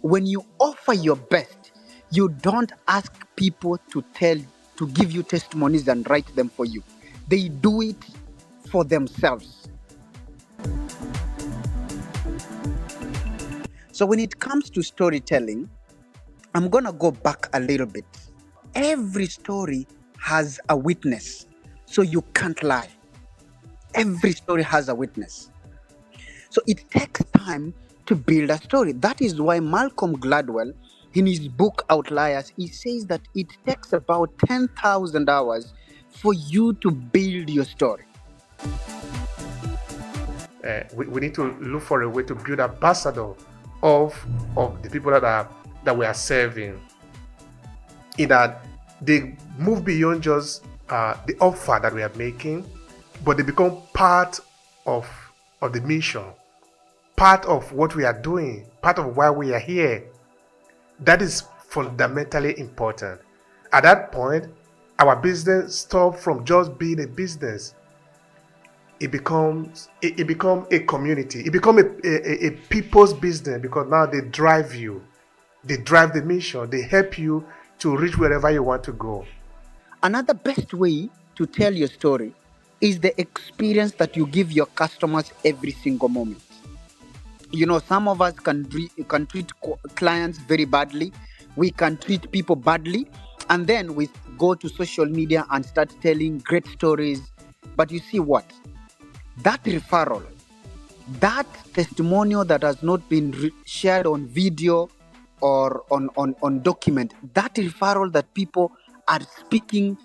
when you offer your best, you don't ask people to give you testimonies and write them for you. They do it for themselves. So when it comes to storytelling, I'm going to go back a little bit. Every story has a witness, so you can't lie. Every story has a witness. So it takes time to build a story. That is why Malcolm Gladwell, in his book Outliers, he says that it takes about 10,000 hours for you to build your story. We need to look for a way to build ambassador of the people that we are serving, in that they move beyond just the offer that we are making, but they become part of the mission, part of what we are doing, part of why we are here. That is fundamentally important. At that point, our business stops from just being a business. It becomes a community. It becomes a people's business, because now they drive you. They drive the mission. They help you to reach wherever you want to go. Another best way to tell your story is the experience that you give your customers every single moment. Some of us can treat clients very badly. We can treat people badly, and then we go to social media and start telling great stories. But you see what? That referral, that testimonial that has not been shared on video or on document, that referral that people are speaking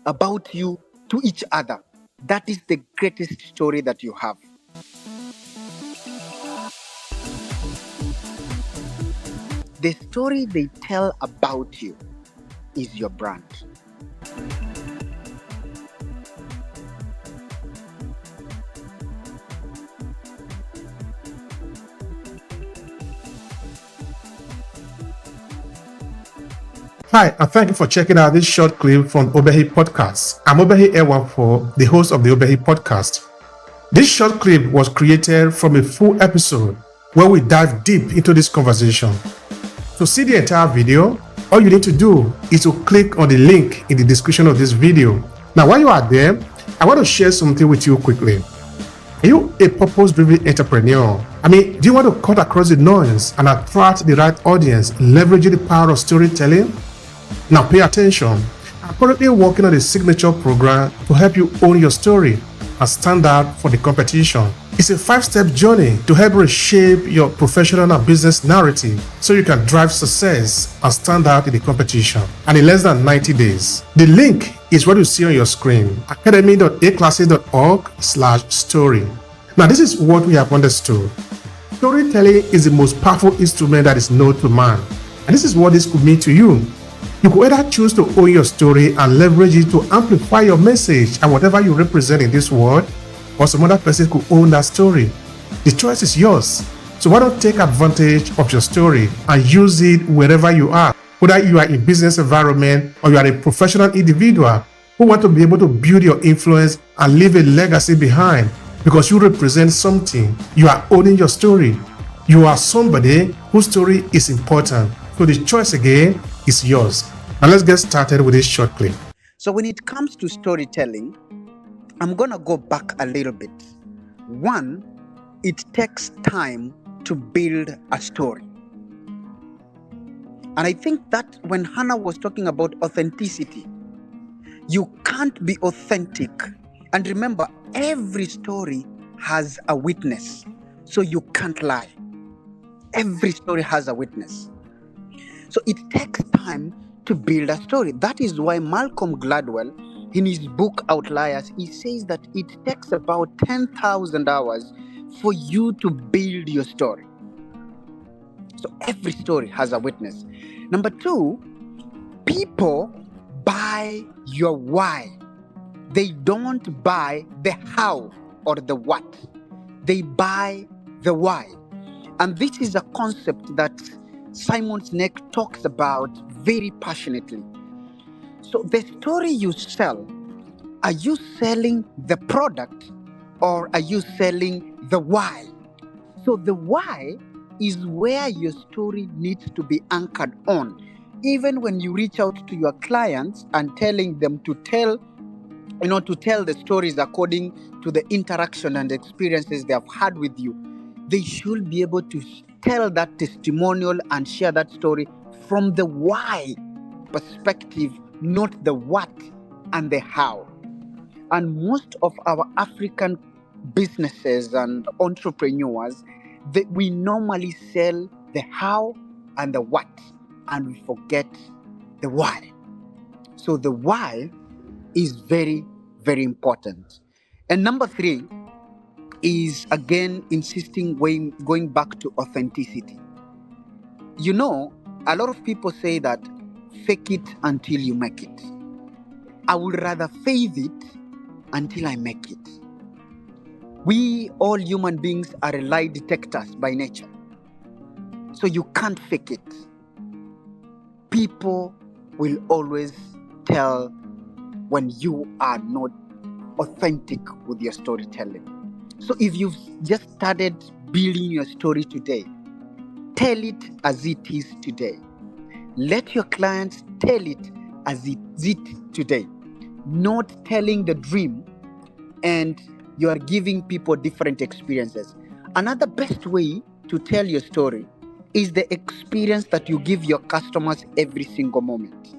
about you to each other, that is the greatest story that you have. The story they tell about you is your brand. Hi, and thank you for checking out this short clip from Obehi Podcast. I'm Obehi Ewanfoh, the host of the Obehi Podcast. This short clip was created from a full episode where we dive deep into this conversation. To see the entire video, all you need to do is to click on the link in the description of this video. Now, while you are there, I want to share something with you quickly. Are you a purpose-driven entrepreneur? Do you want to cut across the noise and attract the right audience, leveraging the power of storytelling? Now pay attention. I'm currently working on a signature program to help you own your story and stand out for the competition. It's a 5-step journey to help reshape your professional and business narrative so you can drive success and stand out in the competition. And in less than 90 days. The link is what you see on your screen, academy.aclasses.org/story. Now this is what we have understood. Storytelling is the most powerful instrument that is known to man. And this is what this could mean to you. You could either choose to own your story and leverage it to amplify your message and whatever you represent in this world, or some other person could own that story. The choice is yours. So why don't take advantage of your story and use it wherever you are, whether you are in business environment or you are a professional individual who want to be able to build your influence and leave a legacy behind because you represent something. You are owning your story. You are somebody whose story is important. So the choice again is yours. Now let's get started with this short clip. So when it comes to storytelling, I'm going to go back a little bit. One, it takes time to build a story. And I think that when Hannah was talking about authenticity, you can't be authentic. And remember, every story has a witness, so you can't lie. Every story has a witness. So it takes time to build a story. That is why Malcolm Gladwell, in his book Outliers, he says that it takes about 10,000 hours for you to build your story. So every story has a witness. Number two, people buy your why. They don't buy the how or the what. They buy the why. And this is a concept that Simon Sinek talks about very passionately. So the story you sell, are you selling the product or are you selling the why? So the why is where your story needs to be anchored on. Even when you reach out to your clients and telling them to tell the stories according to the interaction and experiences they have had with you, they should be able to tell that testimonial and share that story from the why perspective, not the what and the how. And most of our African businesses and entrepreneurs, we normally sell the how and the what, and we forget the why. So the why is very, very important. And number 3 is again insisting going back to authenticity. A lot of people say that fake it until you make it. I would rather fake it until I make it. We all human beings are lie detectors by nature. So you can't fake it. People will always tell when you are not authentic with your storytelling. So if you've just started building your story today, tell it as it is today. Let your clients tell it as it is today, not telling the dream and you are giving people different experiences. Another best way to tell your story is the experience that you give your customers every single moment.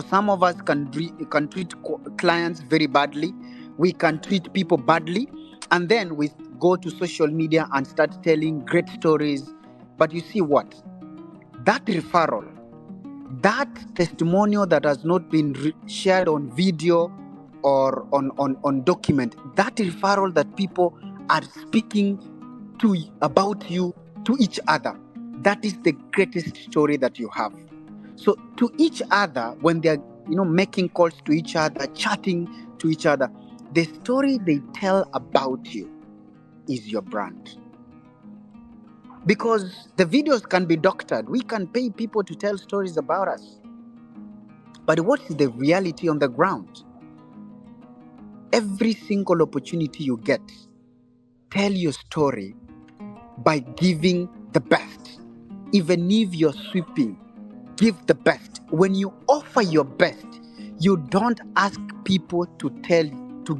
Some of us can treat clients very badly. We can treat people badly. And then we go to social media and start telling great stories. But you see what? That referral, that testimonial that has not been shared on video or on document, that referral that people are speaking about you to each other, that is the greatest story that you have. So to each other, when they're making calls to each other, chatting to each other, the story they tell about you is your brand. Because the videos can be doctored. We can pay people to tell stories about us. But what is the reality on the ground? Every single opportunity you get, tell your story by giving the best. Even if you're sweeping, give the best. When you offer your best, you don't ask people to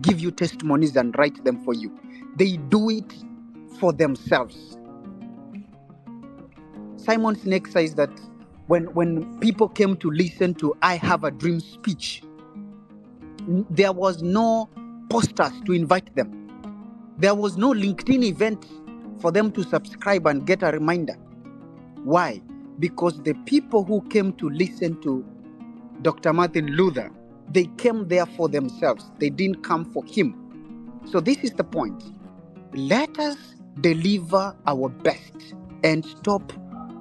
give you testimonies and write them for you. They do it for themselves. Simon Sinek says that when people came to listen to I Have a Dream speech, there was no posters to invite them. There was no LinkedIn event for them to subscribe and get a reminder. Why? Because the people who came to listen to Dr. Martin Luther, they came there for themselves. They didn't come for him. So this is the point. Let us deliver our best and stop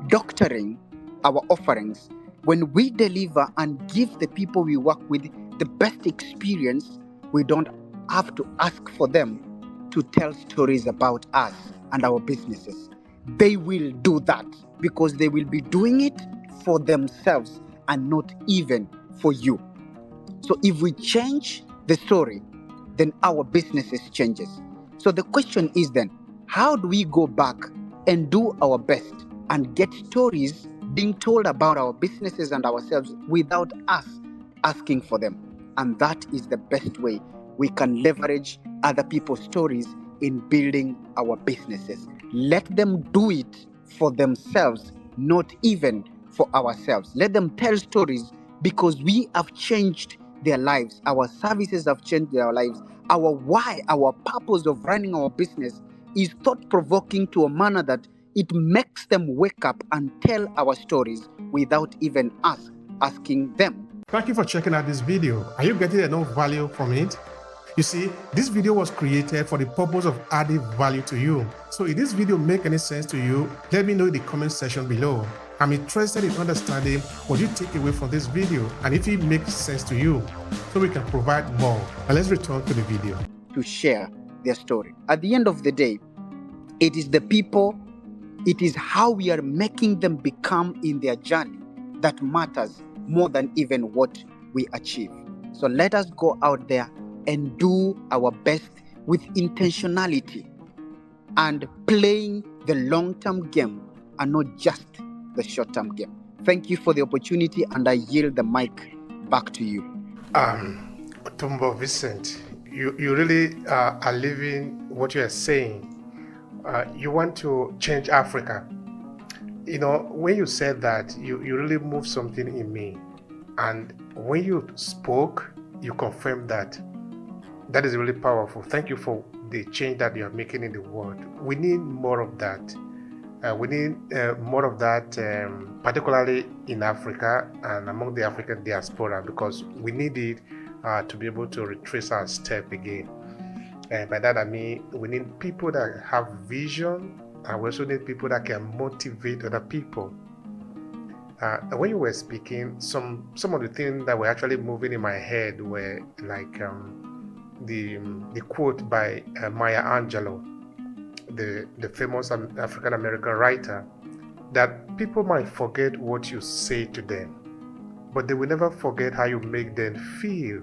doctoring our offerings. When we deliver and give the people we work with the best experience, we don't have to ask for them to tell stories about us and our businesses. They will do that because they will be doing it for themselves and not even for you. So if we change the story, then our businesses changes. So the question is then, how do we go back and do our best and get stories being told about our businesses and ourselves without us asking for them? And that is the best way we can leverage other people's stories in building our businesses. Let them do it for themselves, not even for ourselves. Let them tell stories because we have changed their lives. Our services have changed their lives. Our why, our purpose of running our business is thought-provoking to a manner that it makes them wake up and tell our stories without even us asking them. Thank you for checking out this video. Are you getting enough value from it? You see, this video was created for the purpose of adding value to you. So if this video make any sense to you, let me know in the comment section below. I'm interested in understanding what you take away from this video and if it makes sense to you, so we can provide more. Now let's return to the video. To share their story. At the end of the day, it is the people, it is how we are making them become in their journey that matters more than even what we achieve. So let us go out there and do our best with intentionality and playing the long-term game and not just the short-term game. Thank you for the opportunity, and I yield the mic back to you. Tumbo Vincent, you really are living what you are saying. You want to change Africa. You know, when you said that, you really moved something in me. And when you spoke, you confirmed that. That is really powerful. Thank you for the change that you are making in the world. We need more of that. We need more of that, particularly in Africa and among the African diaspora, because we need it to be able to retrace our step again. And by that I mean we need people that have vision, and we also need people that can motivate other people. When you were speaking, some of the things that were actually moving in my head were like the quote by Maya Angelou, the famous African American writer, that people might forget what you say to them, but they will never forget how you make them feel.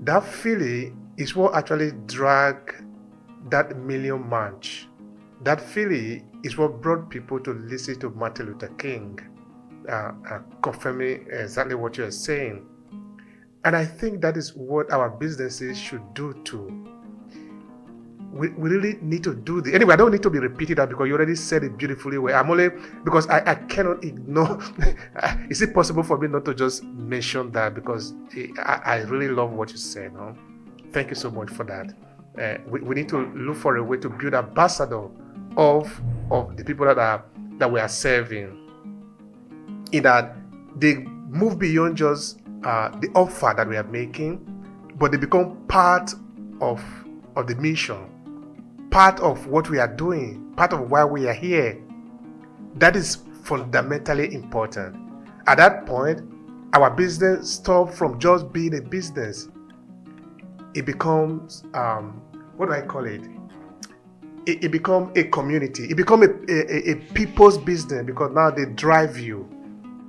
That feeling is what actually dragged that Million March. That feeling is what brought people to listen to Martin Luther King, confirming exactly what you're saying. And I think that is what our businesses should do too. We really need to do this. Anyway, I don't need to be repeating that because you already said it beautifully well. I'm only, because I cannot ignore. Is it possible for me not to just mention that, because I really love what you said. No? Thank you so much for that. We need to look for a way to build ambassador of the people that we are serving, in that they move beyond just the offer that we are making, but they become part of the mission, part of what we are doing, part of why we are here. That is fundamentally important. At that point, our business stops from just being a business. It becomes, what do I call it? It becomes a community. It becomes a people's business, because now they drive you.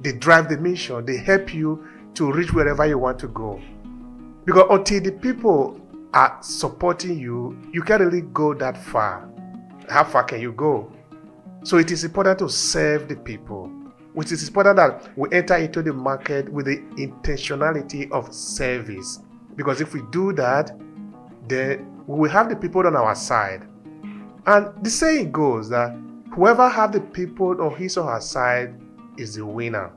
They drive the mission. They help you to reach wherever you want to go. Because until the people are supporting you, you can't really go that far. How far can you go? So it is important to serve the people, which is important that we enter into the market with the intentionality of service. Because if we do that, then we will have the people on our side. And the saying goes that whoever have the people on his or her side is the winner.